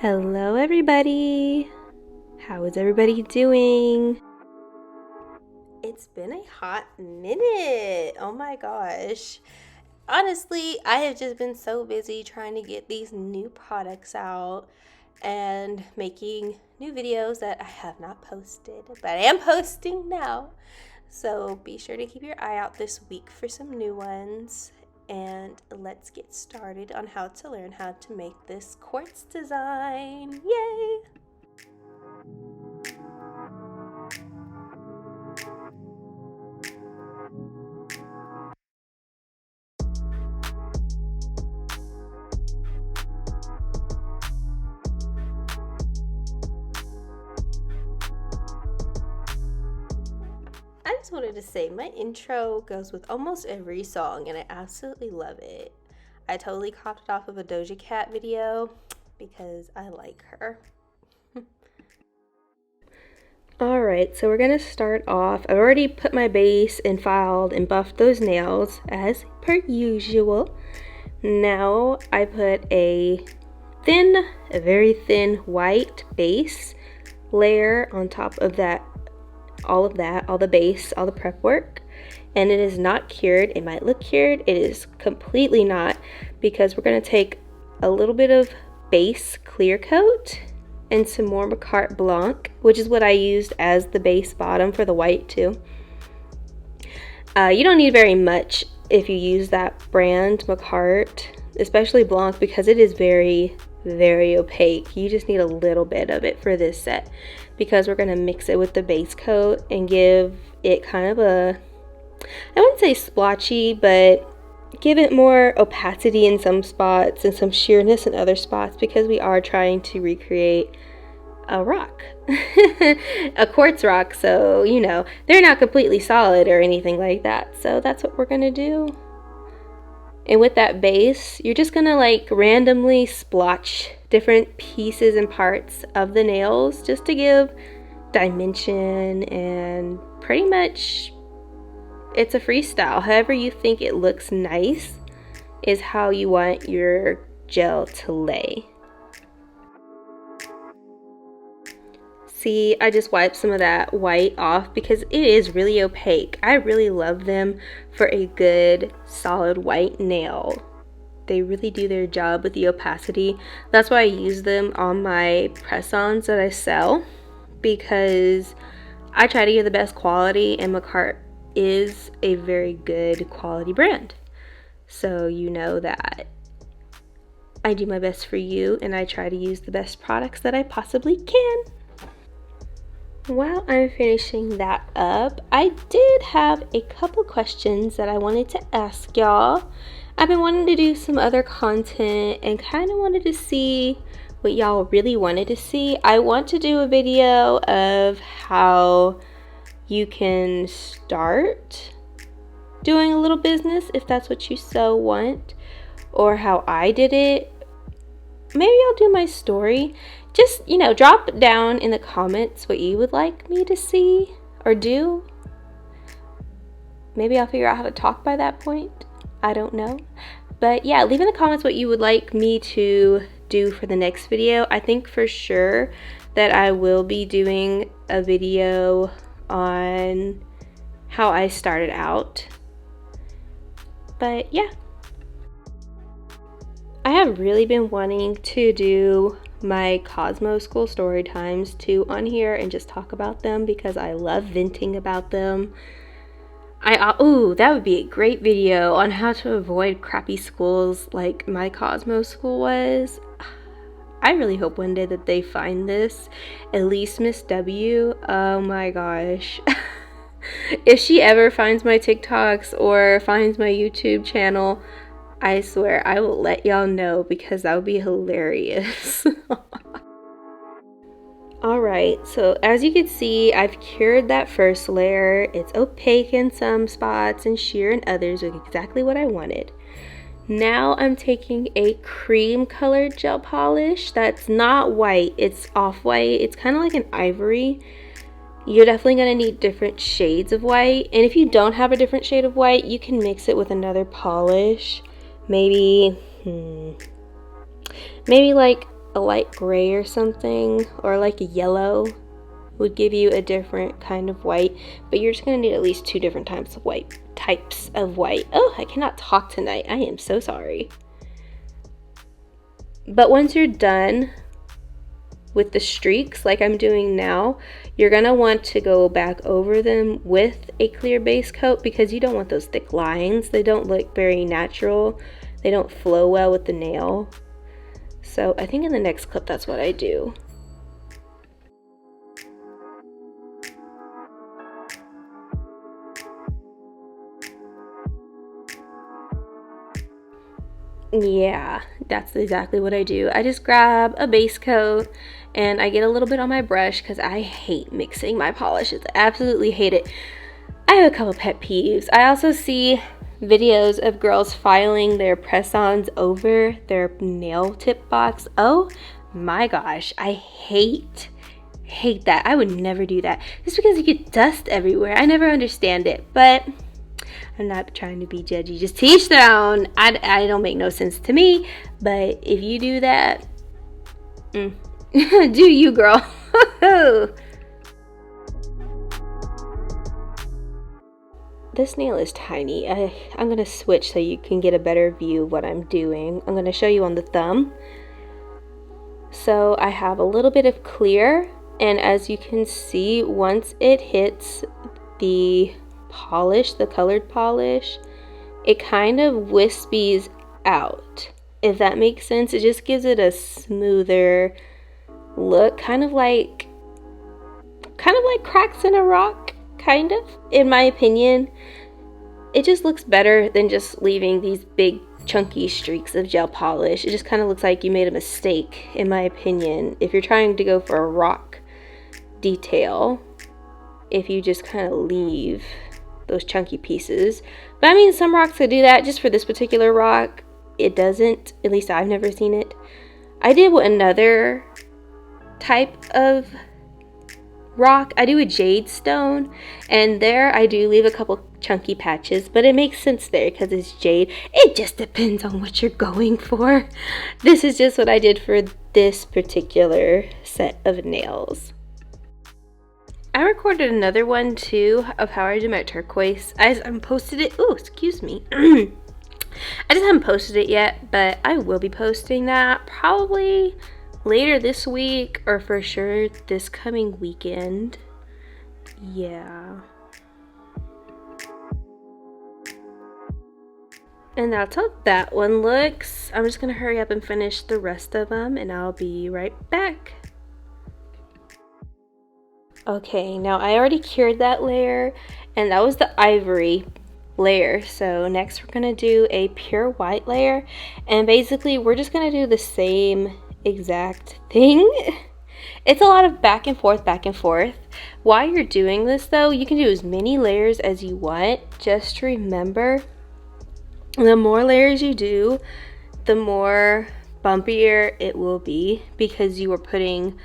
Hello everybody! How is everybody doing? It's been a hot minute. Oh my gosh. Honestly, I have just been so busy trying to get these new products out and making new videos that I have not posted, but I am posting now. So be sure to keep your eye out this week for some new ones. And let's get started on how to learn how to make this quartz design. Yay! I just wanted to say my intro goes with almost every song and I absolutely love it. I totally copied it off of a Doja Cat video because I like her. Alright, so we're going to start off. I've already put my base and filed and buffed those nails as per usual. Now I put a very thin white base layer on top of all the base, all the prep work, and it is not cured. It might look cured, it is completely not, because we're going to take a little bit of base clear coat and some more Carte Blanc, which is what I used as the base bottom for the white too. You don't need very much if you use that brand Carte, especially Blanc, because it is very opaque. You just need a little bit of it for this set, because we're going to mix it with the base coat and give it kind of a, I wouldn't say splotchy, but give it more opacity in some spots and some sheerness in other spots, because we are trying to recreate a rock, a quartz rock, so you know, they're not completely solid or anything like that. So that's what we're going to do. And with that base, you're just gonna like randomly splotch different pieces and parts of the nails just to give dimension, and pretty much it's a freestyle. However you think it looks nice is how you want your gel to lay. See, I just wiped some of that white off because it is really opaque. I really love them for a good solid white nail. They really do their job with the opacity. That's why I use them on my press-ons that I sell, because I try to get the best quality, and Carte is a very good quality brand. So you know that I do my best for you, and I try to use the best products that I possibly can. While I'm finishing that up, I did have a couple questions that I wanted to ask y'all. I've been wanting to do some other content and kind of wanted to see what y'all really wanted to see. I want to do a video of how you can start doing a little business if that's what you so want, or how I did it. Maybe I'll do my story. Just, you know, drop down in the comments what you would like me to see or do. Maybe I'll figure out how to talk by that point. I don't know. But yeah, leave in the comments what you would like me to do for the next video. I think for sure that I will be doing a video on how I started out. But yeah. I have really been wanting to do my Cosmo School story times too on here and just talk about them, because I love venting about them. Ooh, that would be a great video on how to avoid crappy schools like my Cosmo School was. I really hope one day that they find this, at least Miss W. Oh my gosh. If she ever finds my TikToks or finds my YouTube channel, I swear I will let y'all know, because that would be hilarious. Alright, so as you can see, I've cured that first layer. It's opaque in some spots and sheer in others, with exactly what I wanted. Now I'm taking a cream colored gel polish that's not white, it's off-white. It's kind of like an ivory. You're definitely going to need different shades of white, and if you don't have a different shade of white, you can mix it with another polish. Maybe like a light gray or something, or like a yellow would give you a different kind of white, but you're just going to need at least 2 different types of white. Oh, I cannot talk tonight. I am so sorry. But once you're done with the streaks like I'm doing now, you're going to want to go back over them with a clear base coat, because you don't want those thick lines. They don't look very natural. They don't flow well with the nail. So I think in the next clip that's what I do. Yeah, that's exactly what I do. I just grab a base coat and I get a little bit on my brush, because I hate mixing my polishes. I absolutely hate it. I have a couple pet peeves. I also see videos of girls filing their press-ons over their nail tip box. Oh my gosh, I hate that. I would never do that, just because you get dust everywhere. I never understand it, but I'm not trying to be judgy. Just teach their own. I don't make no sense to me, but if you do that, do you, girl? This nail is tiny. I'm gonna switch so you can get a better view of what I'm doing. I'm gonna show you on the thumb. So I have a little bit of clear, and as you can see, once it hits the polish, the colored polish, it kind of wispies out, if that makes sense. It just gives it a smoother look, kind of like cracks in a rock, kind of, in my opinion. It just looks better than just leaving these big chunky streaks of gel polish. It just kind of looks like you made a mistake, in my opinion, if you're trying to go for a rock detail, if you just kind of leave those chunky pieces. But I mean, some rocks could do that. Just for this particular rock, it doesn't. At least I've never seen it. I did with another type of rock. I do a jade stone, and there I do leave a couple chunky patches, but it makes sense there because it's jade. It just depends on what you're going for. This is just what I did for this particular set of nails. I recorded another one too of how I do my turquoise. I haven't posted it. Oh, excuse me. I just haven't posted it yet, but I will be posting that probably later this week, or for sure this coming weekend. Yeah. And that's how that one looks. I'm just gonna hurry up and finish the rest of them, and I'll be right back. Okay, now I already cured that layer, and that was the ivory layer. So next we're gonna do a pure white layer, and basically we're just gonna do the same exact thing. It's a lot of back and forth. While you're doing this though, you can do as many layers as you want. Just remember, the more layers you do, the more bumpier it will be, because you are putting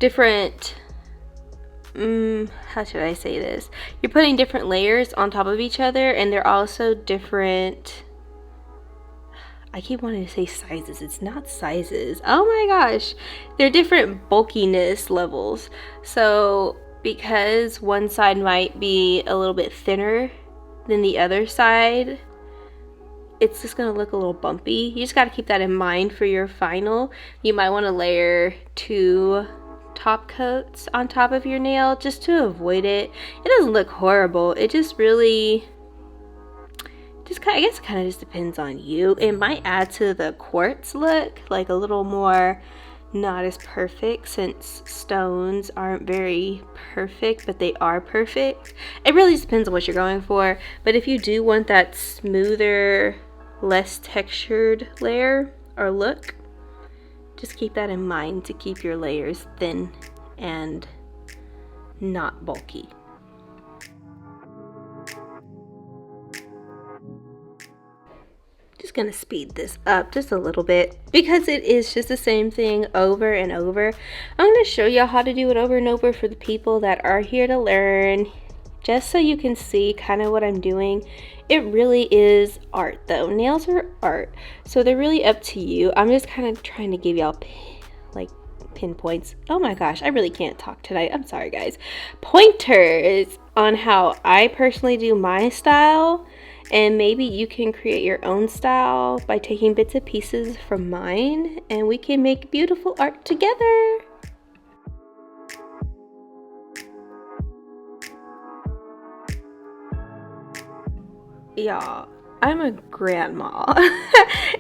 different how should I say this? You're putting different layers on top of each other, and they're also different. I keep wanting to say sizes. It's not sizes. Oh my gosh. They're different bulkiness levels. So because one side might be a little bit thinner than the other side, it's just going to look a little bumpy. You just got to keep that in mind for your final. You might want to layer 2 top coats on top of your nail just to avoid it. It doesn't look horrible. It just really, I guess it kind of just depends on you. It might add to the quartz look, like a little more not as perfect, since stones aren't very perfect, but they are perfect. It really just depends on what you're going for. But if you do want that smoother, less textured layer or look, just keep that in mind to keep your layers thin and not bulky. Just gonna speed this up just a little bit because it is just the same thing over and over. I'm gonna show y'all how to do it over and over for the people that are here to learn, just so you can see kind of what I'm doing. It really is art though. Nails are art, so they're really up to you. I'm just kind of trying to give y'all like pinpoints. Oh my gosh, I really can't talk tonight. I'm sorry, guys. Pointers on how I personally do my style, and maybe you can create your own style by taking bits and pieces from mine, and we can make beautiful art together. Y'all, I'm a grandma.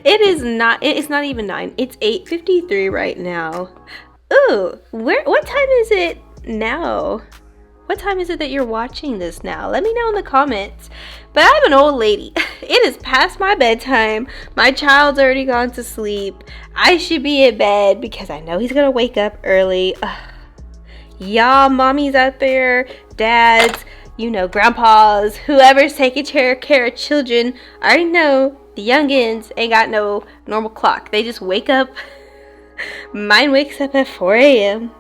It's not even 9. It's 8:53 right now. Ooh, what time is it now? What time is it that you're watching this now? Let me know in the comments. But I'm an old lady. It is past my bedtime. My child's already gone to sleep. I should be in bed because I know he's gonna wake up early. Y'all mommies out there, dads, you know, grandpas, whoever's taking care of children, I already know the youngins ain't got no normal clock. They just wake up. Mine wakes up at 4 a.m.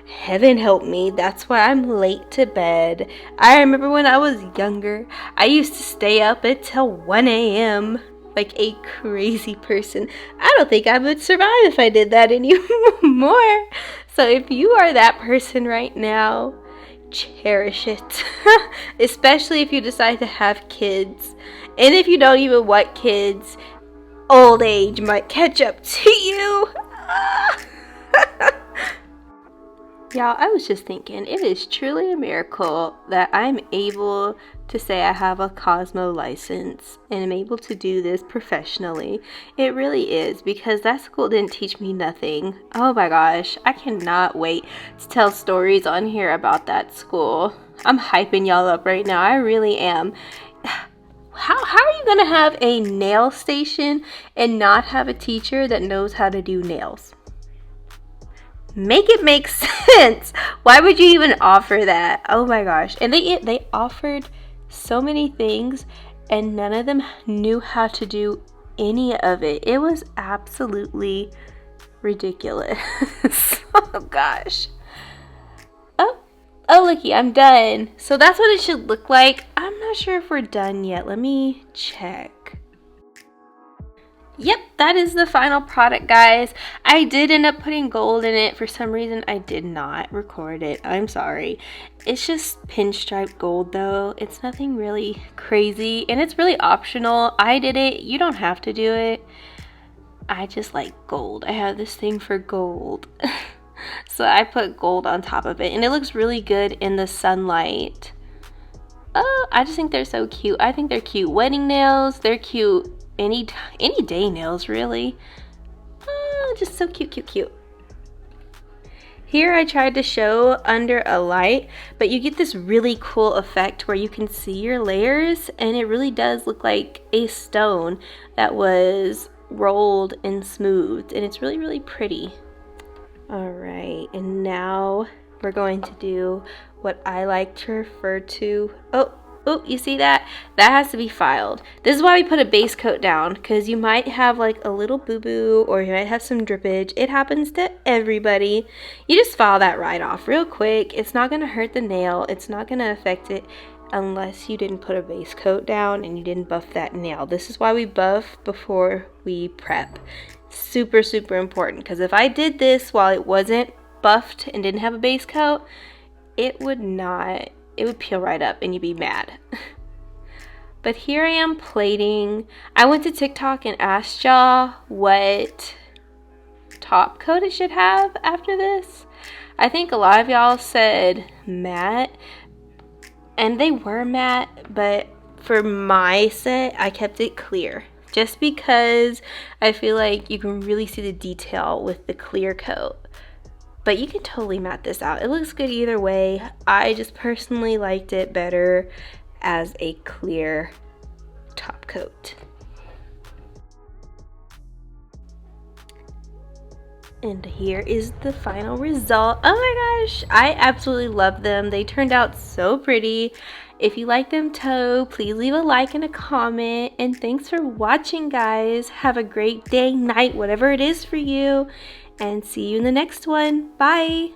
Heaven help me, that's why I'm late to bed. I remember when I was younger, I used to stay up until 1 a.m. like a crazy person. I don't think I would survive if I did that anymore. So if you are that person right now, cherish it. Especially if you decide to have kids. And if you don't even want kids, old age might catch up to you. Y'all, I was just thinking, it is truly a miracle that I'm able to say I have a Cosmo license and am able to do this professionally. It really is, because that school didn't teach me nothing. Oh my gosh, I cannot wait to tell stories on here about that school. I'm hyping y'all up right now, I really am. How are you gonna have a nail station and not have a teacher that knows how to do nails? Make it make sense. Why would you even offer that? Oh my gosh. And they offered so many things and none of them knew how to do any of it. It was absolutely ridiculous. Oh gosh. Oh looky, I'm done. So that's what it should look like. I'm not sure if we're done yet. Let me check. Yep, that is the final product, guys. I did end up putting gold in it. For some reason, I did not record it. I'm sorry. It's just pinstripe gold, though. It's nothing really crazy, and it's really optional. I did it. You don't have to do it. I just like gold. I have this thing for gold. So I put gold on top of it, and it looks really good in the sunlight. Oh, I just think they're so cute. I think they're cute wedding nails. They're cute any day nails, really. Just so cute. Here I tried to show under a light, but you get this really cool effect where you can see your layers, and it really does look like a stone that was rolled and smoothed, and it's really pretty. Alright, and now we're going to do what I like to refer to. Oh, you see that? That has to be filed. This is why we put a base coat down, because you might have like a little boo-boo or you might have some drippage. It happens to everybody. You just file that right off real quick. It's not going to hurt the nail. It's not going to affect it unless you didn't put a base coat down and you didn't buff that nail. This is why we buff before we prep. Super important, because if I did this while it wasn't buffed and didn't have a base coat, it would peel right up and you'd be mad. But here I am plating. I went to TikTok and asked y'all what top coat it should have after this. I think a lot of y'all said matte, and they were matte, but for my set I kept it clear, just because I feel like you can really see the detail with the clear coat. But you can totally matte this out. It looks good either way. I just personally liked it better as a clear top coat. And here is the final result. Oh my gosh, I absolutely love them. They turned out so pretty. If you like them too, please leave a like and a comment. And thanks for watching, guys. Have a great day, night, whatever it is for you. And see you in the next one. Bye.